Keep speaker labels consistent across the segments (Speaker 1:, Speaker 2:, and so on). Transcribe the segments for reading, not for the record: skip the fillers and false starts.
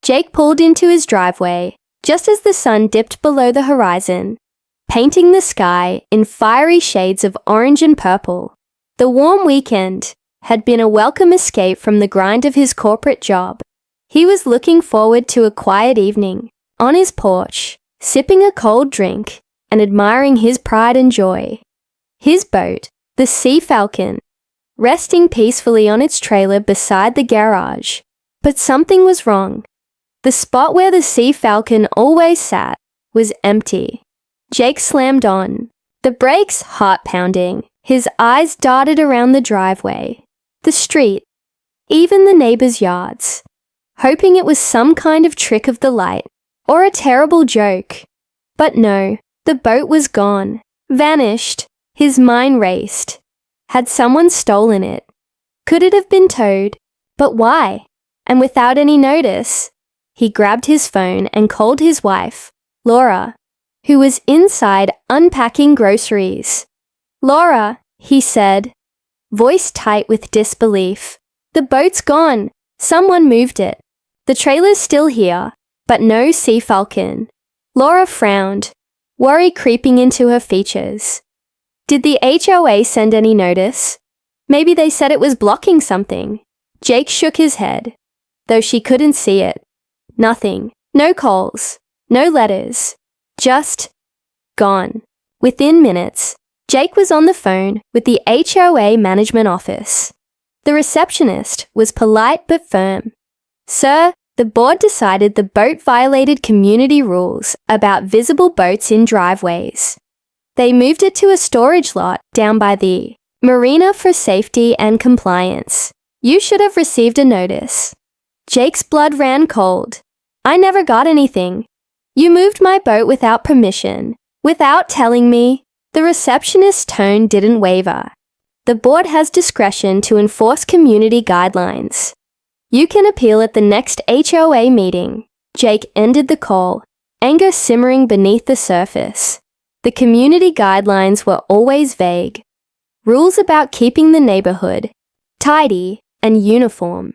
Speaker 1: Jake pulled into his driveway just as the sun dipped below the horizon, painting the sky in fiery shades of orange and purple. The warm weekend had been a welcome escape from the grind of his corporate job. He was looking forward to a quiet evening, on his porch, sipping a cold drink and admiring his pride and joy. His boat, the Sea Falcon, resting peacefully on its trailer beside the garage. But something was wrong. The spot where the Sea Falcon always sat was empty. Jake slammed on, the brakes heart-pounding. His eyes darted around the driveway, the street, even the neighbors' yards, hoping it was some kind of trick of the light or a terrible joke. But no, the boat was gone, vanished. His mind raced. Had someone stolen it? Could it have been towed? But why? And without any notice, he grabbed his phone and called his wife, Laura, who was inside unpacking groceries. "Laura," he said, voice tight with disbelief. "The boat's gone. Someone moved it. The trailer's still here, but no Sea Falcon." Laura frowned, worry creeping into her features. Did the HOA send any notice? Maybe they said it was blocking something. Jake shook his head, though she couldn't see it. Nothing. No calls. No letters. Just gone. Within minutes, Jake was on the phone with the HOA management office. The receptionist was polite but firm. "Sir, the board decided the boat violated community rules about visible boats in driveways. They moved it to a storage lot down by the Marina for safety and compliance. You should have received a notice." Jake's blood ran cold. "I never got anything. You moved my boat without permission, without telling me." The receptionist's tone didn't waver. "The board has discretion to enforce community guidelines. You can appeal at the next HOA meeting." Jake ended the call, anger simmering beneath the surface. The community guidelines were always vague. Rules about keeping the neighborhood tidy and uniform.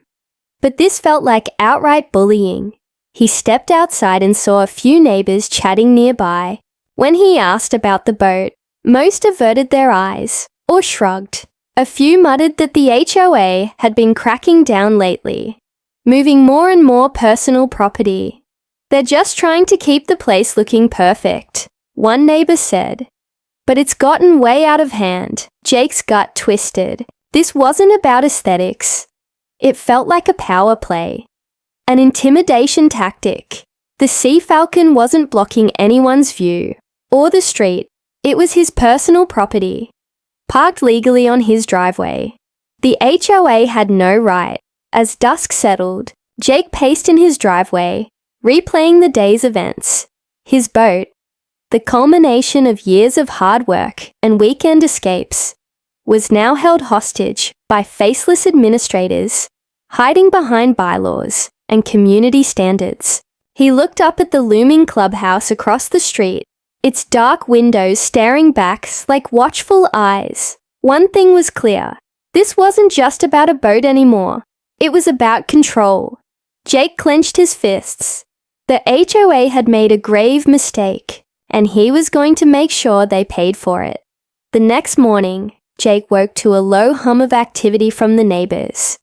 Speaker 1: But this felt like outright bullying. He stepped outside and saw a few neighbors chatting nearby. When he asked about the boat, most averted their eyes or shrugged. A few muttered that the HOA had been cracking down lately, moving more and more personal property. "They're just trying to keep the place looking perfect," one neighbor said. "But it's gotten way out of hand." Jake's gut twisted. This wasn't about aesthetics. It felt like a power play, an intimidation tactic. The Sea Falcon wasn't blocking anyone's view or the street. It was his personal property, parked legally on his driveway. The HOA had no right. As dusk settled, Jake paced in his driveway, replaying the day's events. His boat, the culmination of years of hard work and weekend escapes, was now held hostage by faceless administrators, hiding behind bylaws and community standards. He looked up at the looming clubhouse across the street, its dark windows staring back like watchful eyes. One thing was clear. This wasn't just about a boat anymore. It was about control. Jake clenched his fists. The HOA had made a grave mistake, and he was going to make sure they paid for it. The next morning, Jake woke to a low hum of activity from the neighbors.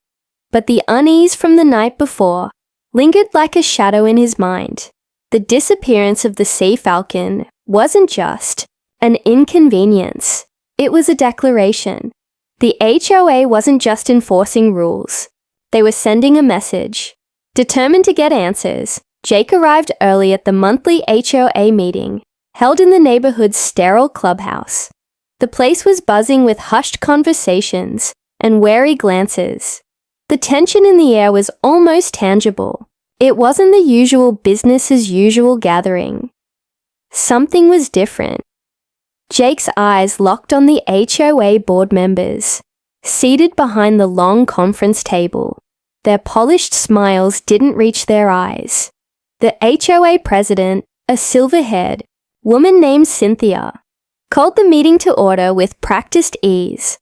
Speaker 1: But the unease from the night before lingered like a shadow in his mind. The disappearance of the Sea Falcon wasn't just an inconvenience. It was a declaration. The HOA wasn't just enforcing rules. They were sending a message. Determined to get answers, Jake arrived early at the monthly HOA meeting, held in the neighborhood's sterile clubhouse. The place was buzzing with hushed conversations and wary glances. The tension in the air was almost tangible. It wasn't the usual business-as-usual gathering. Something was different. Jake's eyes locked on the HOA board members, seated behind the long conference table. Their polished smiles didn't reach their eyes. The HOA president, a silver-haired woman named Cynthia, called the meeting to order with practiced ease.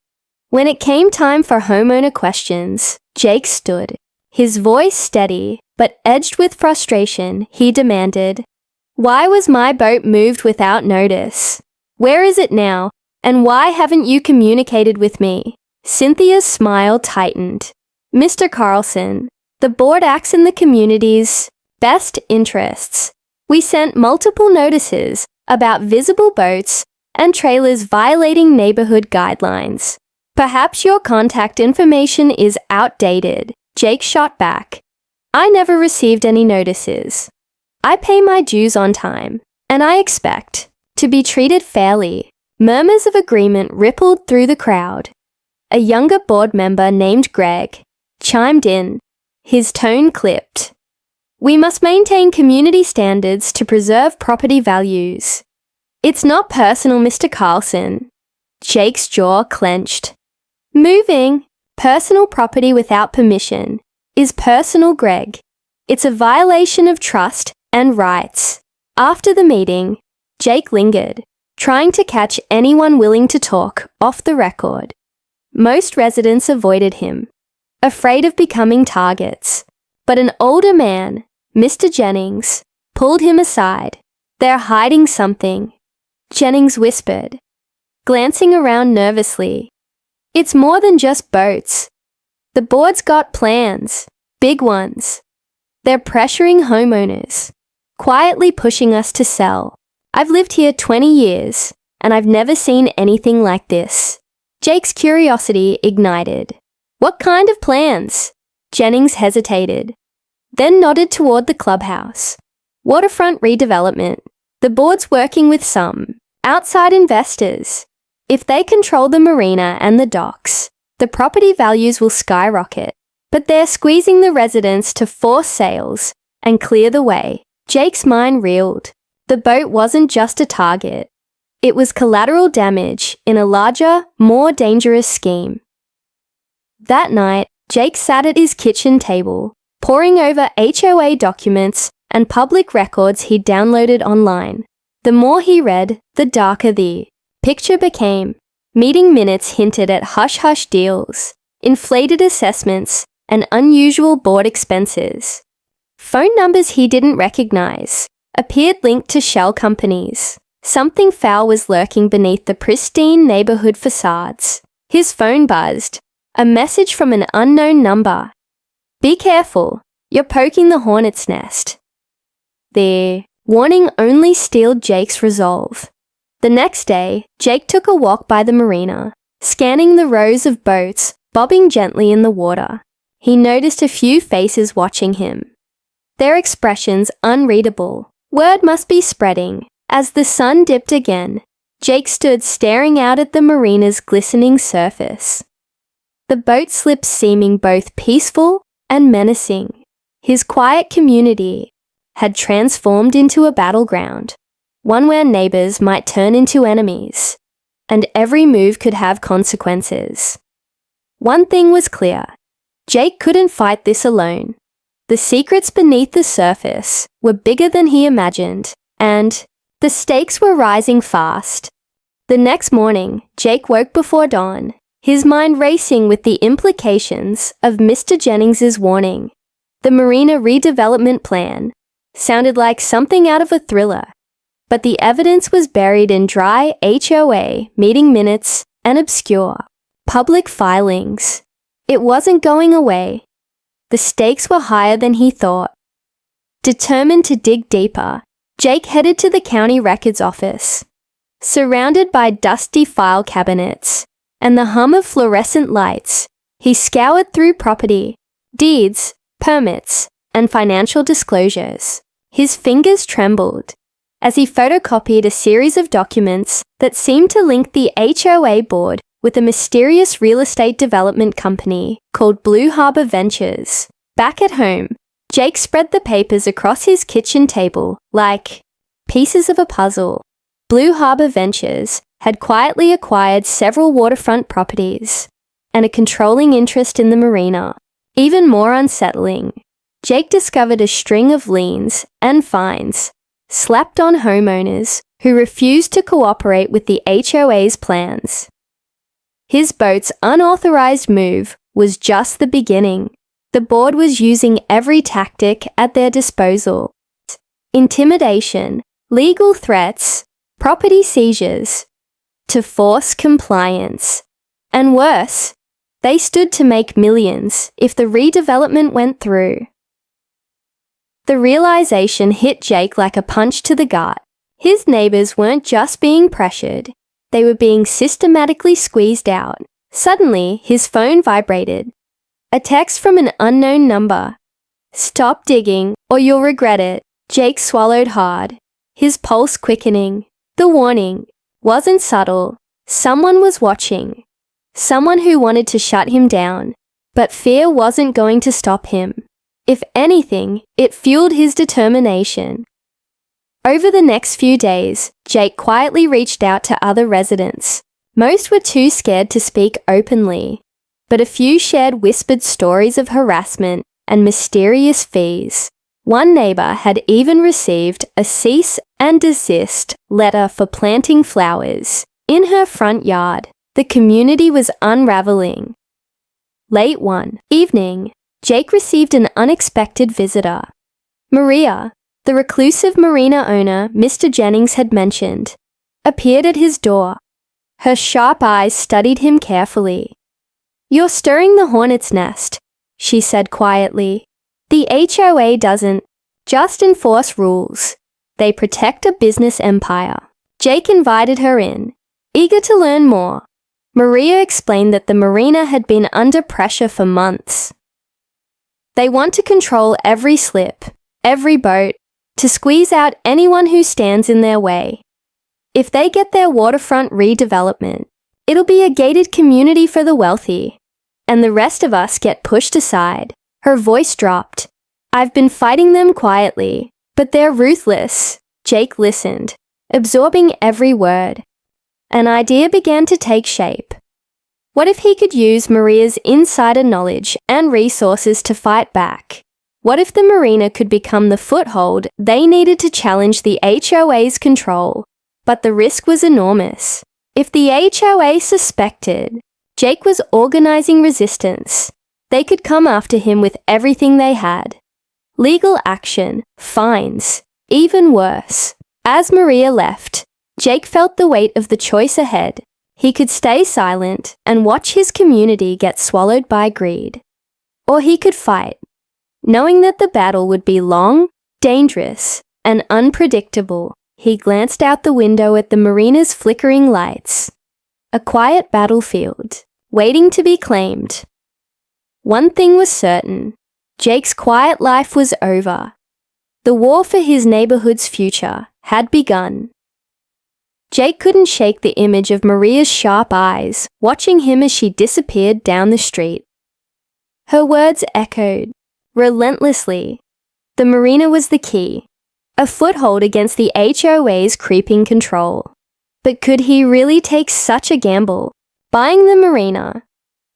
Speaker 1: When it came time for homeowner questions, Jake stood, his voice steady but edged with frustration, he demanded, "Why was my boat moved without notice? Where is it now, and why haven't you communicated with me?" Cynthia's smile tightened. "Mr. Carlson, the board acts in the community's best interests. We sent multiple notices about visible boats and trailers violating neighborhood guidelines. Perhaps your contact information is outdated," Jake shot back. "I never received any notices. I pay my dues on time, and I expect to be treated fairly." Murmurs of agreement rippled through the crowd. A younger board member named Greg chimed in, his tone clipped. "We must maintain community standards to preserve property values." "It's not personal, Mr. Carlson." Jake's jaw clenched. "Moving personal property without permission is personal, Greg. It's a violation of trust and rights." After the meeting, Jake lingered, trying to catch anyone willing to talk off the record. Most residents avoided him, afraid of becoming targets. But an older man, Mr. Jennings, pulled him aside. "They're hiding something," Jennings whispered, glancing around nervously. "It's more than just boats. The board's got plans, big ones. They're pressuring homeowners, quietly pushing us to sell. I've lived here 20 years, and I've never seen anything like this." Jake's curiosity ignited. "What kind of plans?" Jennings hesitated, then nodded toward the clubhouse. "Waterfront redevelopment. The board's working with some outside investors. If they control the marina and the docks, the property values will skyrocket. But they're squeezing the residents to force sales and clear the way." Jake's mind reeled. The boat wasn't just a target. It was collateral damage in a larger, more dangerous scheme. That night, Jake sat at his kitchen table, poring over HOA documents and public records he'd downloaded online. The more he read, the darker the picture became. Meeting minutes hinted at hush-hush deals, inflated assessments, and unusual board expenses. Phone numbers he didn't recognize appeared linked to shell companies. Something foul was lurking beneath the pristine neighborhood facades. His phone buzzed. A message from an unknown number. "Be careful, you're poking the hornet's nest." The warning only steeled Jake's resolve. The next day, Jake took a walk by the marina, scanning the rows of boats bobbing gently in the water. He noticed a few faces watching him, their expressions unreadable. Word must be spreading. As the sun dipped again, Jake stood staring out at the marina's glistening surface, the boat slips seeming both peaceful and menacing. His quiet community had transformed into a battleground, one where neighbors might turn into enemies, and every move could have consequences. One thing was clear. Jake couldn't fight this alone. The secrets beneath the surface were bigger than he imagined, and the stakes were rising fast. The next morning, Jake woke before dawn, his mind racing with the implications of Mr. Jennings's warning. The marina redevelopment plan sounded like something out of a thriller, but the evidence was buried in dry HOA meeting minutes and obscure public filings. It wasn't going away. The stakes were higher than he thought. Determined to dig deeper, Jake headed to the county records office. Surrounded by dusty file cabinets and the hum of fluorescent lights, he scoured through property, deeds, permits, and financial disclosures. His fingers trembled as he photocopied a series of documents that seemed to link the HOA board with a mysterious real estate development company called Blue Harbor Ventures. Back at home, Jake spread the papers across his kitchen table like pieces of a puzzle. Blue Harbor Ventures had quietly acquired several waterfront properties and a controlling interest in the marina. Even more unsettling, Jake discovered a string of liens and fines slapped on homeowners who refused to cooperate with the HOA's plans. His boat's unauthorized move was just the beginning. The board was using every tactic at their disposal: intimidation, legal threats, property seizures, to force compliance. And worse, they stood to make millions if the redevelopment went through. The realization hit Jake like a punch to the gut. His neighbors weren't just being pressured, they were being systematically squeezed out. Suddenly, his phone vibrated. A text from an unknown number. "Stop digging, or you'll regret it." Jake swallowed hard, his pulse quickening. The warning wasn't subtle. Someone was watching. Someone who wanted to shut him down. But fear wasn't going to stop him. If anything, it fueled his determination. Over the next few days, Jake quietly reached out to other residents. Most were too scared to speak openly, but a few shared whispered stories of harassment and mysterious fees. One neighbor had even received a cease and desist letter for planting flowers in her front yard. The community was unraveling. Late one evening, Jake received an unexpected visitor. Maria, the reclusive Marina owner Mr. Jennings had mentioned, appeared at his door. Her sharp eyes studied him carefully. "You're stirring the hornet's nest," she said quietly. "The HOA doesn't just enforce rules. They protect a business empire." Jake invited her in, eager to learn more. Maria explained that the marina had been under pressure for months. They want to control every slip, every boat, to squeeze out anyone who stands in their way. If they get their waterfront redevelopment, it'll be a gated community for the wealthy, and the rest of us get pushed aside. Her voice dropped. "I've been fighting them quietly, but they're ruthless." Jake listened, absorbing every word. An idea began to take shape. What if he could use Maria's insider knowledge and resources to fight back? What if the marina could become the foothold they needed to challenge the HOA's control? But the risk was enormous. If the HOA suspected, Jake was organizing resistance. They could come after him with everything they had. Legal action, fines, even worse. As Maria left, Jake felt the weight of the choice ahead. He could stay silent and watch his community get swallowed by greed. Or he could fight, knowing that the battle would be long, dangerous, and unpredictable. He glanced out the window at the marina's flickering lights. A quiet battlefield, waiting to be claimed. One thing was certain. Jake's quiet life was over. The war for his neighborhood's future had begun. Jake couldn't shake the image of Maria's sharp eyes, watching him as she disappeared down the street. Her words echoed, relentlessly. The marina was the key, a foothold against the HOA's creeping control. But could he really take such a gamble? Buying the marina,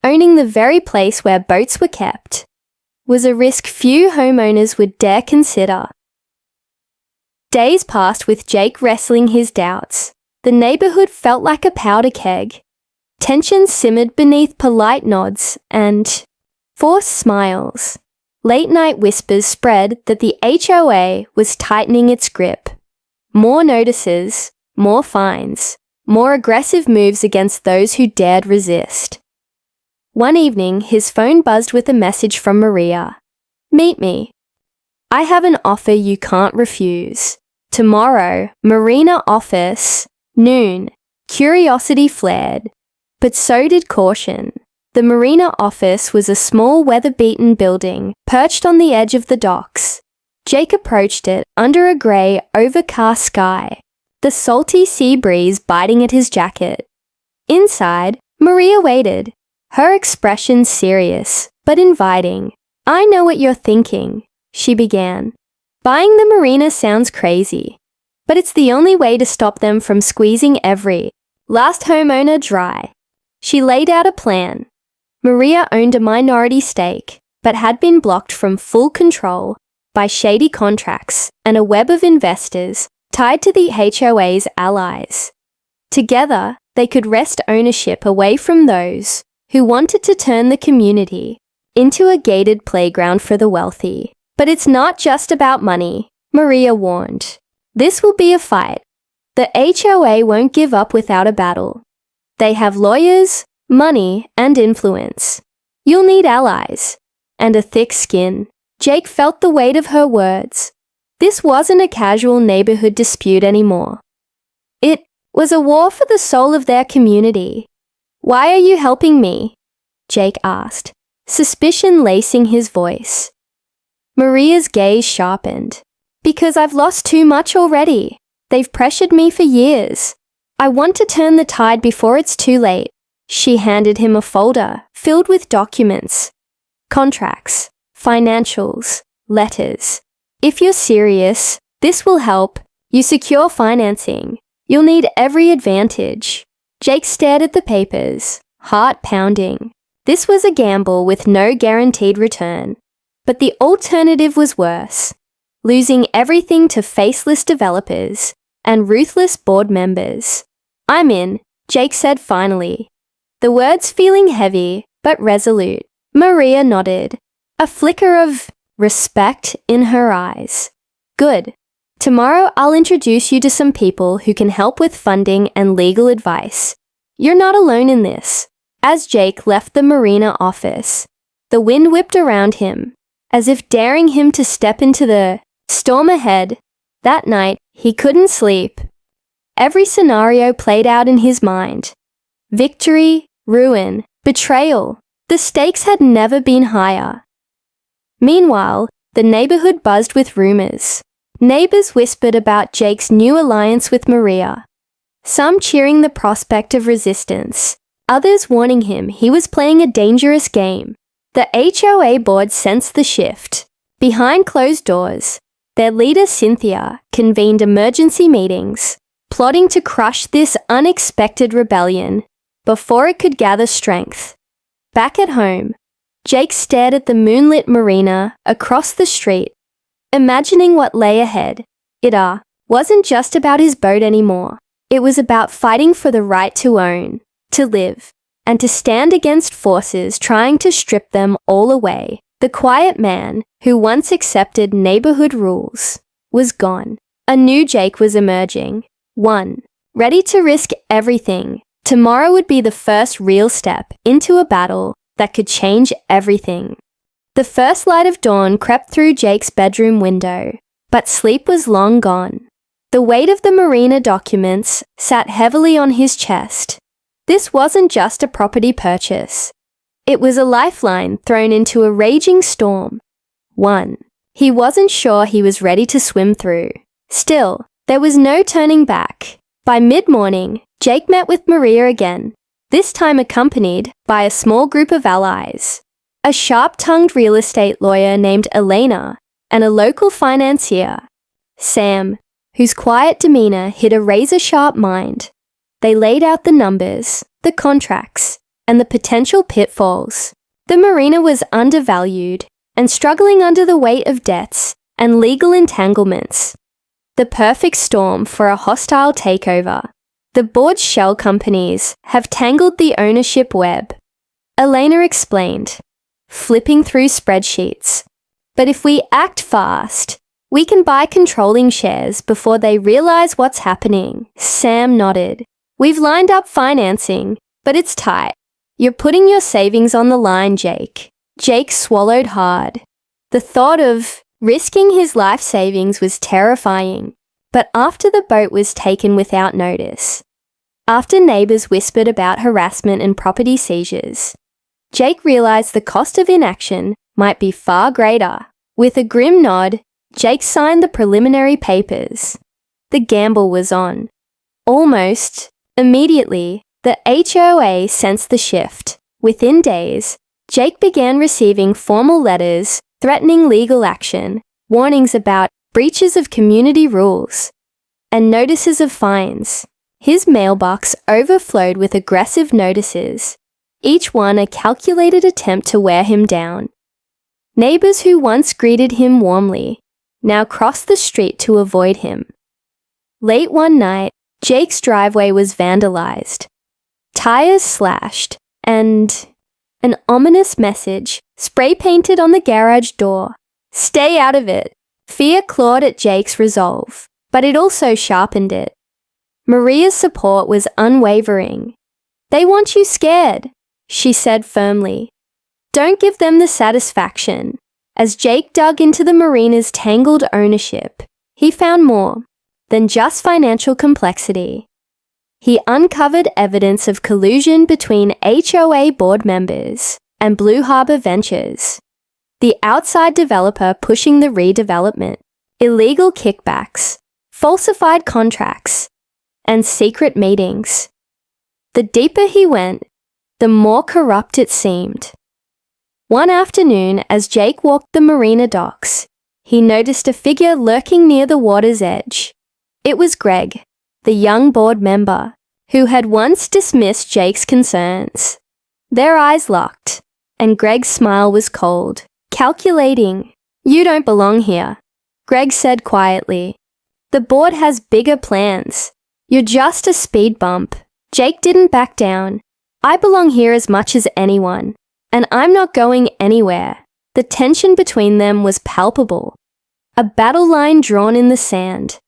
Speaker 1: owning the very place where boats were kept, was a risk few homeowners would dare consider. Days passed with Jake wrestling his doubts. The neighborhood felt like a powder keg. Tension simmered beneath polite nods and forced smiles. Late-night whispers spread that the HOA was tightening its grip. More notices, more fines, more aggressive moves against those who dared resist. One evening, his phone buzzed with a message from Maria. "Meet me. I have an offer you can't refuse. Tomorrow, Marina office, noon." Curiosity flared, but so did caution. The marina office was a small weather-beaten building perched on the edge of the docks. Jake approached it under a grey, overcast sky, the salty sea breeze biting at his jacket. Inside, Maria waited, her expression serious but inviting. "I know what you're thinking," she began. "Buying the marina sounds crazy, but it's the only way to stop them from squeezing every last homeowner dry." She laid out a plan. Maria owned a minority stake, but had been blocked from full control by shady contracts and a web of investors tied to the HOA's allies. Together, they could wrest ownership away from those who wanted to turn the community into a gated playground for the wealthy. But it's not just about money, Maria warned. This will be a fight. The HOA won't give up without a battle. They have lawyers, money, and influence. You'll need allies. And a thick skin. Jake felt the weight of her words. This wasn't a casual neighborhood dispute anymore. It was a war for the soul of their community. Why are you helping me? Jake asked, suspicion lacing his voice. Maria's gaze sharpened. Because I've lost too much already. They've pressured me for years. I want to turn the tide before it's too late. She handed him a folder filled with documents. Contracts, financials, letters. If you're serious, this will help. You secure financing. You'll need every advantage. Jake stared at the papers, heart pounding. This was a gamble with no guaranteed return. But the alternative was worse. Losing everything to faceless developers and ruthless board members. I'm in, Jake said finally. The words feeling heavy, but resolute. Maria nodded, a flicker of respect in her eyes. Good. Tomorrow I'll introduce you to some people who can help with funding and legal advice. You're not alone in this. As Jake left the Marina office, the wind whipped around him, as if daring him to step into the storm ahead. That night, he couldn't sleep. Every scenario played out in his mind. Victory, ruin, betrayal. The stakes had never been higher. Meanwhile, the neighborhood buzzed with rumors. Neighbors whispered about Jake's new alliance with Maria. Some cheering the prospect of resistance, others warning him he was playing a dangerous game. The HOA board sensed the shift. Behind closed doors, their leader Cynthia convened emergency meetings, plotting to crush this unexpected rebellion before it could gather strength. Back at home, Jake stared at the moonlit marina across the street, imagining what lay ahead. It wasn't just about his boat anymore. It was about fighting for the right to own, to live, and to stand against forces trying to strip them all away. The quiet man, who once accepted neighborhood rules, was gone. A new Jake was emerging. One, ready to risk everything. Tomorrow would be the first real step into a battle that could change everything. The first light of dawn crept through Jake's bedroom window, but sleep was long gone. The weight of the Marina documents sat heavily on his chest. This wasn't just a property purchase. It was a lifeline thrown into a raging storm. One he wasn't sure he was ready to swim through. Still, there was no turning back. By mid-morning, Jake met with Maria again, this time accompanied by a small group of allies. A sharp-tongued real estate lawyer named Elena and a local financier, Sam, whose quiet demeanor hid a razor-sharp mind. They laid out the numbers, the contracts, and the potential pitfalls. The Marina was undervalued and struggling under the weight of debts and legal entanglements. The perfect storm for a hostile takeover. The board's shell companies have tangled the ownership web. Elena explained, flipping through spreadsheets. But if we act fast, we can buy controlling shares before they realize what's happening. Sam nodded. We've lined up financing, but it's tight. You're putting your savings on the line, Jake. Jake swallowed hard. The thought of risking his life savings was terrifying. But after the boat was taken without notice, after neighbors whispered about harassment and property seizures, Jake realized the cost of inaction might be far greater. With a grim nod, Jake signed the preliminary papers. The gamble was on. Almost immediately, the HOA sensed the shift. Within days, Jake began receiving formal letters threatening legal action, warnings about breaches of community rules, and notices of fines. His mailbox overflowed with aggressive notices, each one a calculated attempt to wear him down. Neighbors who once greeted him warmly now crossed the street to avoid him. Late one night, Jake's driveway was vandalized, tires slashed, and an ominous message spray painted on the garage door. Stay out of it. Fear clawed at Jake's resolve, but it also sharpened it. Maria's support was unwavering. They want you scared, she said firmly. Don't give them the satisfaction. As Jake dug into the Marina's tangled ownership, he found more than just financial complexity. He uncovered evidence of collusion between HOA board members and Blue Harbor Ventures, the outside developer pushing the redevelopment, illegal kickbacks, falsified contracts, and secret meetings. The deeper he went, the more corrupt it seemed. One afternoon, as Jake walked the Marina docks, he noticed a figure lurking near the water's edge. It was Greg, the young board member, who had once dismissed Jake's concerns. Their eyes locked, and Greg's smile was cold, calculating. You don't belong here, Greg said quietly. The board has bigger plans. You're just a speed bump. Jake didn't back down. I belong here as much as anyone, and I'm not going anywhere. The tension between them was palpable. A battle line drawn in the sand.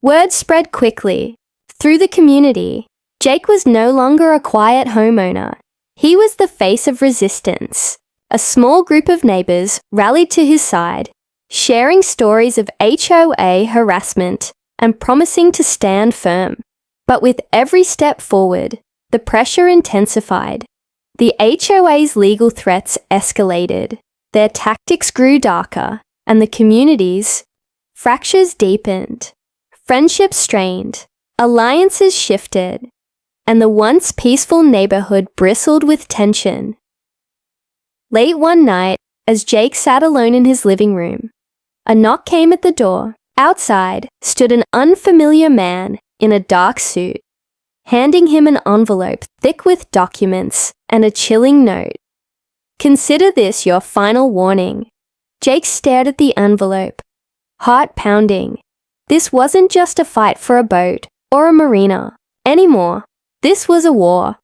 Speaker 1: Word spread quickly. Through the community, Jake was no longer a quiet homeowner. He was the face of resistance. A small group of neighbors rallied to his side, sharing stories of HOA harassment and promising to stand firm. But with every step forward, the pressure intensified. The HOA's legal threats escalated. Their tactics grew darker, and the community's fractures deepened. Friendships strained, alliances shifted, and the once peaceful neighborhood bristled with tension. Late one night, as Jake sat alone in his living room, a knock came at the door. Outside stood an unfamiliar man in a dark suit, handing him an envelope thick with documents and a chilling note. Consider this your final warning. Jake stared at the envelope, heart pounding. This wasn't just a fight for a boat or a marina anymore. This was a war.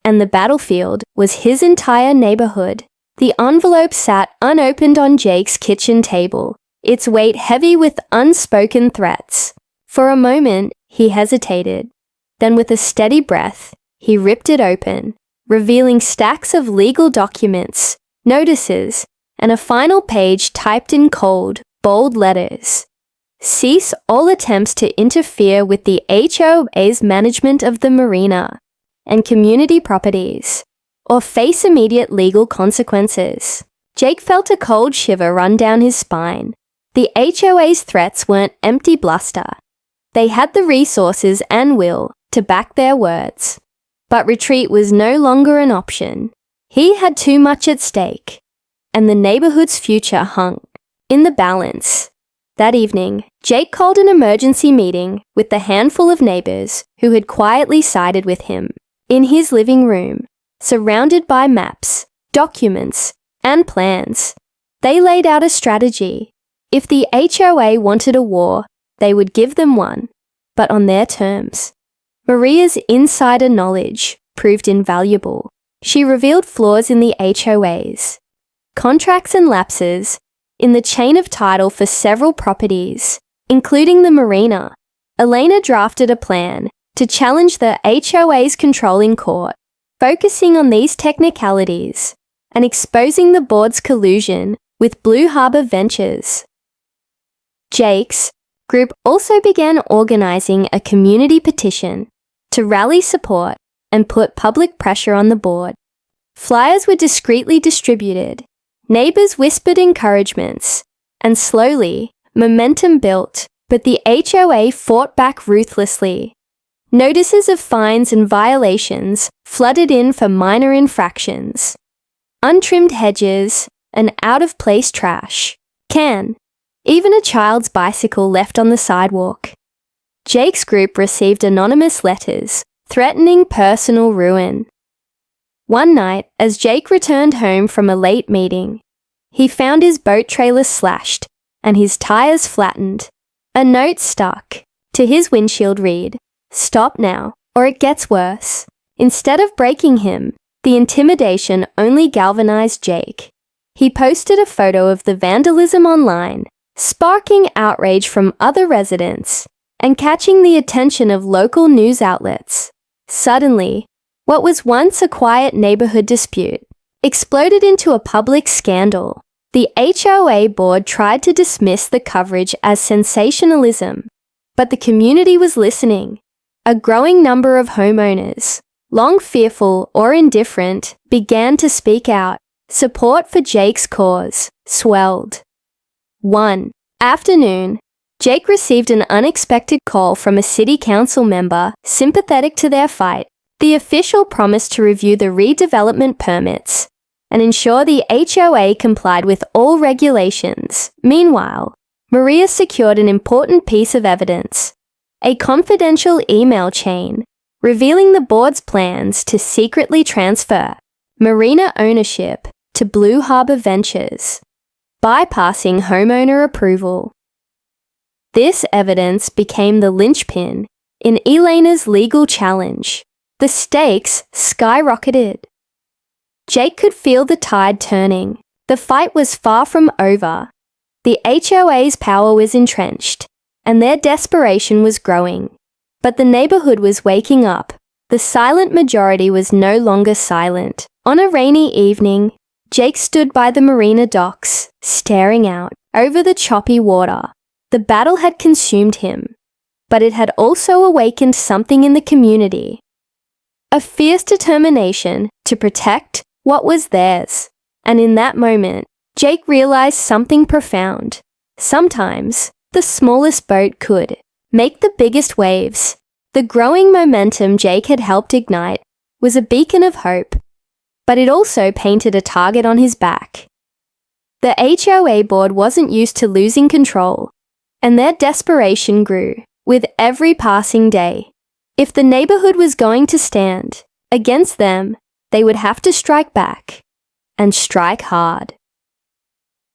Speaker 1: And the battlefield was his entire neighborhood. The envelope sat unopened on Jake's kitchen table, its weight heavy with unspoken threats. For a moment, he hesitated. Then with a steady breath, he ripped it open, revealing stacks of legal documents, notices, and a final page typed in cold, bold letters. Cease all attempts to interfere with the HOA's management of the marina and community properties, or face immediate legal consequences. Jake felt a cold shiver run down his spine. The HOA's threats weren't empty bluster. They had the resources and will to back their words. But retreat was no longer an option. He had too much at stake, and the neighborhood's future hung in the balance. That evening, Jake called an emergency meeting with the handful of neighbors who had quietly sided with him. In his living room, surrounded by maps, documents, and plans, they laid out a strategy. If the HOA wanted a war, they would give them one, but on their terms. Maria's insider knowledge proved invaluable. She revealed flaws in the HOAs, contracts and lapses in the chain of title for several properties, including the marina. Elena drafted a plan to challenge the HOA's controlling court, focusing on these technicalities and exposing the board's collusion with Blue Harbor Ventures. Jake's group also began organizing a community petition to rally support and put public pressure on the board. Flyers were discreetly distributed, neighbors whispered encouragements, and slowly, momentum built, but the HOA fought back ruthlessly. Notices of fines and violations flooded in for minor infractions. Untrimmed hedges and out-of-place trash. Even a child's bicycle left on the sidewalk. Jake's group received anonymous letters threatening personal ruin. One night, as Jake returned home from a late meeting, he found his boat trailer slashed and his tires flattened. A note stuck to his windshield read, "Stop now, or it gets worse." Instead of breaking him, the intimidation only galvanized Jake. He posted a photo of the vandalism online, sparking outrage from other residents and catching the attention of local news outlets. Suddenly, what was once a quiet neighborhood dispute exploded into a public scandal. The HOA board tried to dismiss the coverage as sensationalism, but the community was listening. A growing number of homeowners, long fearful or indifferent, began to speak out. Support for Jake's cause swelled. One afternoon, Jake received an unexpected call from a city council member sympathetic to their fight. The official promised to review the redevelopment permits and ensure the HOA complied with all regulations. Meanwhile, Maria secured an important piece of evidence, a confidential email chain revealing the board's plans to secretly transfer Marina ownership to Blue Harbor Ventures, bypassing homeowner approval. This evidence became the linchpin in Elena's legal challenge. The stakes skyrocketed. Jake could feel the tide turning. The fight was far from over. The HOA's power was entrenched, and their desperation was growing. But the neighborhood was waking up. The silent majority was no longer silent. On a rainy evening, Jake stood by the Marina docks, staring out over the choppy water. The battle had consumed him, but it had also awakened something in the community. A fierce determination to protect what was theirs. And in that moment, Jake realized something profound. Sometimes, the smallest boat could make the biggest waves. The growing momentum Jake had helped ignite was a beacon of hope, but it also painted a target on his back. The HOA board wasn't used to losing control, and their desperation grew with every passing day. If the neighborhood was going to stand against them, they would have to strike back, and strike hard.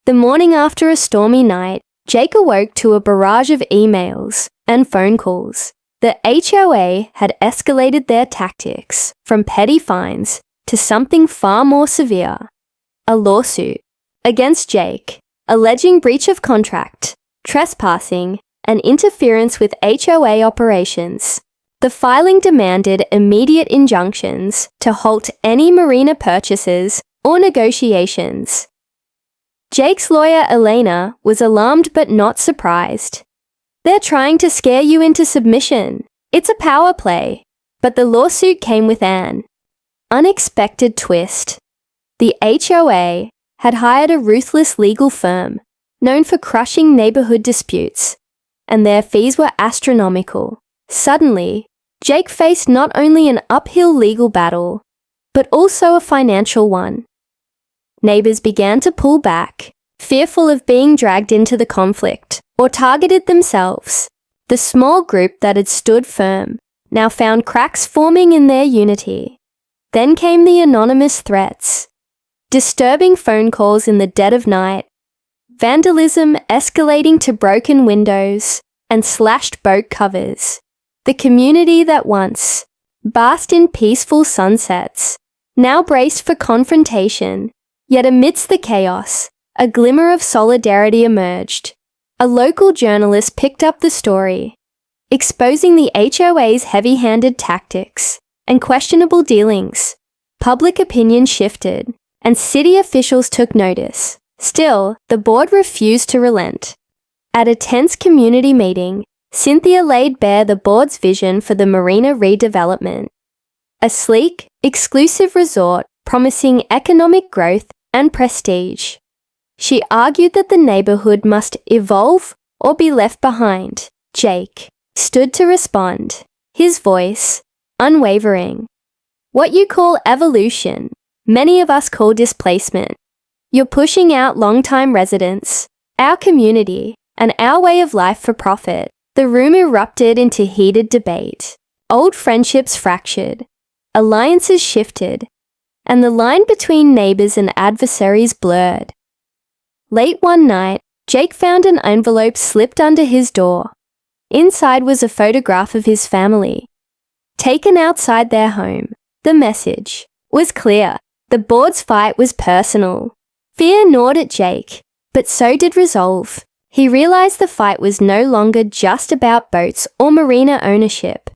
Speaker 1: The morning after a stormy night, Jake awoke to a barrage of emails and phone calls. The HOA had escalated their tactics from petty fines to something far more severe, a lawsuit against Jake, alleging breach of contract, trespassing, and interference with HOA operations. The filing demanded immediate injunctions to halt any Marina purchases or negotiations. Jake's lawyer, Elena, was alarmed but not surprised. They're trying to scare you into submission. It's a power play. But the lawsuit came with an unexpected twist. The HOA had hired a ruthless legal firm known for crushing neighborhood disputes, and their fees were astronomical. Suddenly, Jake faced not only an uphill legal battle, but also a financial one. Neighbors began to pull back, fearful of being dragged into the conflict, or targeted themselves. The small group that had stood firm now found cracks forming in their unity. Then came the anonymous threats, disturbing phone calls in the dead of night, vandalism escalating to broken windows and slashed boat covers. The community that once basked in peaceful sunsets now braced for confrontation. Yet amidst the chaos, a glimmer of solidarity emerged. A local journalist picked up the story, exposing the HOA's heavy-handed tactics and questionable dealings. Public opinion shifted, and city officials took notice. Still, the board refused to relent. At a tense community meeting, Cynthia laid bare the board's vision for the Marina redevelopment. A sleek, exclusive resort promising economic growth and prestige. She argued that the neighborhood must evolve or be left behind. Jake stood to respond, his voice unwavering. What you call evolution, many of us call displacement. You're pushing out long-time residents, our community, and our way of life for profit. The room erupted into heated debate. Old friendships fractured, alliances shifted, and the line between neighbors and adversaries blurred. Late one night, Jake found an envelope slipped under his door. Inside was a photograph of his family, taken outside their home. The message was clear. The board's fight was personal. Fear gnawed at Jake, but so did resolve. He realized the fight was no longer just about boats or marina ownership.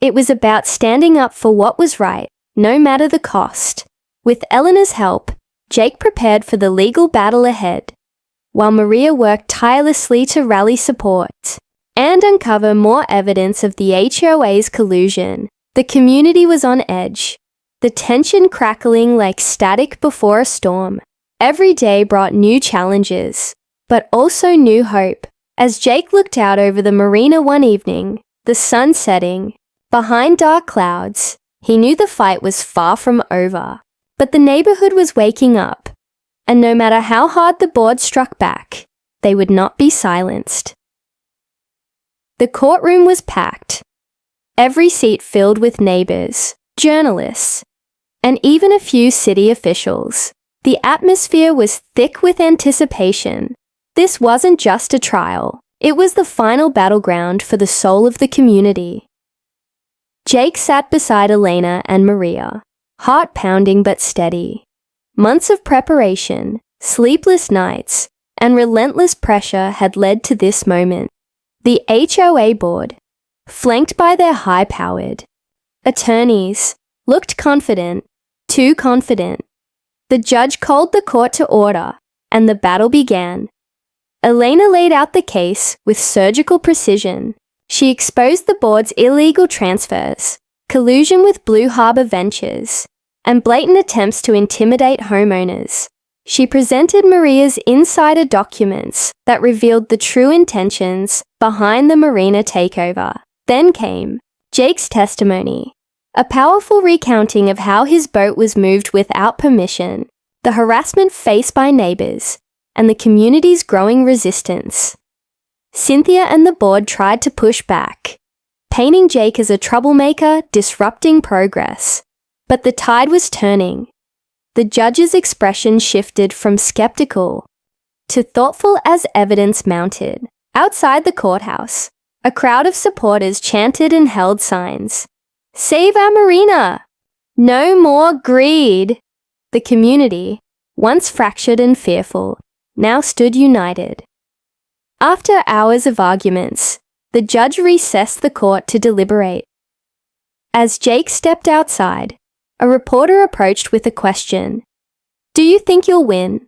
Speaker 1: It was about standing up for what was right, no matter the cost. With Eleanor's help, Jake prepared for the legal battle ahead, while Maria worked tirelessly to rally support and uncover more evidence of the HOA's collusion. The community was on edge, the tension crackling like static before a storm. Every day brought new challenges, but also new hope. As Jake looked out over the marina one evening, the sun setting, behind dark clouds, he knew the fight was far from over. But the neighborhood was waking up, and no matter how hard the board struck back, they would not be silenced. The courtroom was packed, every seat filled with neighbors, journalists, and even a few city officials. The atmosphere was thick with anticipation. This wasn't just a trial, it was the final battleground for the soul of the community. Jake sat beside Elena and Maria, heart pounding but steady. Months of preparation, sleepless nights, and relentless pressure had led to this moment. The HOA board, flanked by their high-powered attorneys, looked confident, too confident. The judge called the court to order, and the battle began. Elena laid out the case with surgical precision. She exposed the board's illegal transfers, collusion with Blue Harbor Ventures, and blatant attempts to intimidate homeowners. She presented Maria's insider documents that revealed the true intentions behind the marina takeover. Then came Jake's testimony, a powerful recounting of how his boat was moved without permission, the harassment faced by neighbors, and the community's growing resistance. Cynthia and the board tried to push back, painting Jake as a troublemaker disrupting progress. But the tide was turning. The judge's expression shifted from skeptical to thoughtful as evidence mounted. Outside the courthouse, a crowd of supporters chanted and held signs. "Save our marina! No more greed!" The community, once fractured and fearful, now stood united. After hours of arguments, the judge recessed the court to deliberate. As Jake stepped outside, a reporter approached with a question. "Do you think you'll win?"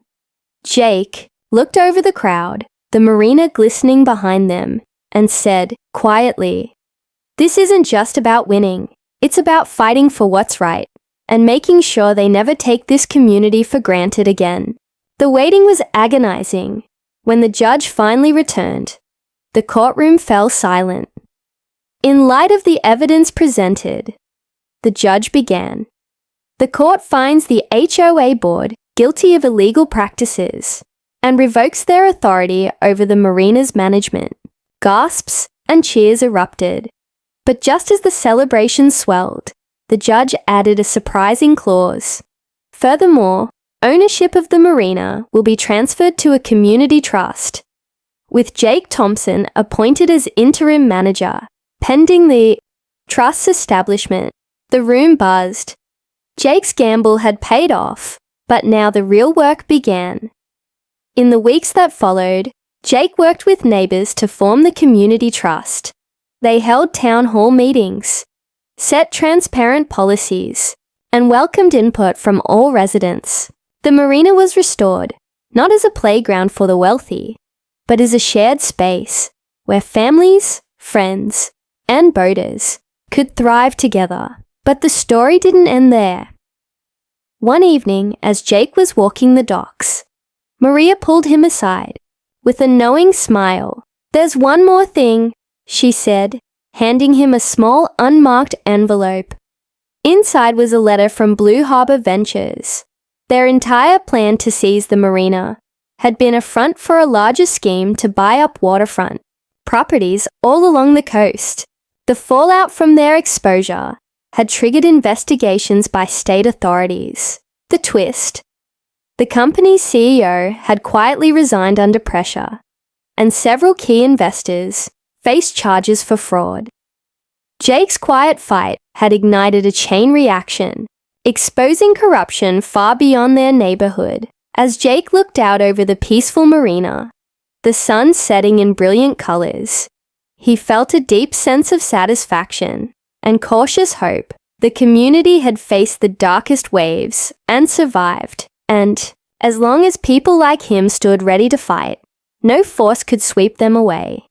Speaker 1: Jake looked over the crowd, the marina glistening behind them, and said quietly, "This isn't just about winning. It's about fighting for what's right and making sure they never take this community for granted again." The waiting was agonizing. When the judge finally returned, the courtroom fell silent. In light of the evidence presented, the judge began. The court finds the HOA board guilty of illegal practices and revokes their authority over the marina's management. Gasps and cheers erupted. But just as the celebration swelled, the judge added a surprising clause. Furthermore, ownership of the marina will be transferred to a community trust, with Jake Thompson appointed as interim manager, pending the trust's establishment. The room buzzed. Jake's gamble had paid off, but now the real work began. In the weeks that followed, Jake worked with neighbors to form the community trust. They held town hall meetings, set transparent policies, and welcomed input from all residents. The marina was restored, not as a playground for the wealthy, but as a shared space where families, friends, and boaters could thrive together. But the story didn't end there. One evening, as Jake was walking the docks, Maria pulled him aside. With a knowing smile, "There's one more thing," she said, handing him a small unmarked envelope. Inside was a letter from Blue Harbor Ventures. Their entire plan to seize the marina had been a front for a larger scheme to buy up waterfront properties all along the coast. The fallout from their exposure had triggered investigations by state authorities. The twist: the company's CEO had quietly resigned under pressure, and several key investors faced charges for fraud. Jake's quiet fight had ignited a chain reaction, exposing corruption far beyond their neighborhood. As Jake looked out over the peaceful marina, the sun setting in brilliant colors, he felt a deep sense of satisfaction and cautious hope. The community had faced the darkest waves and survived, and as long as people like him stood ready to fight, no force could sweep them away.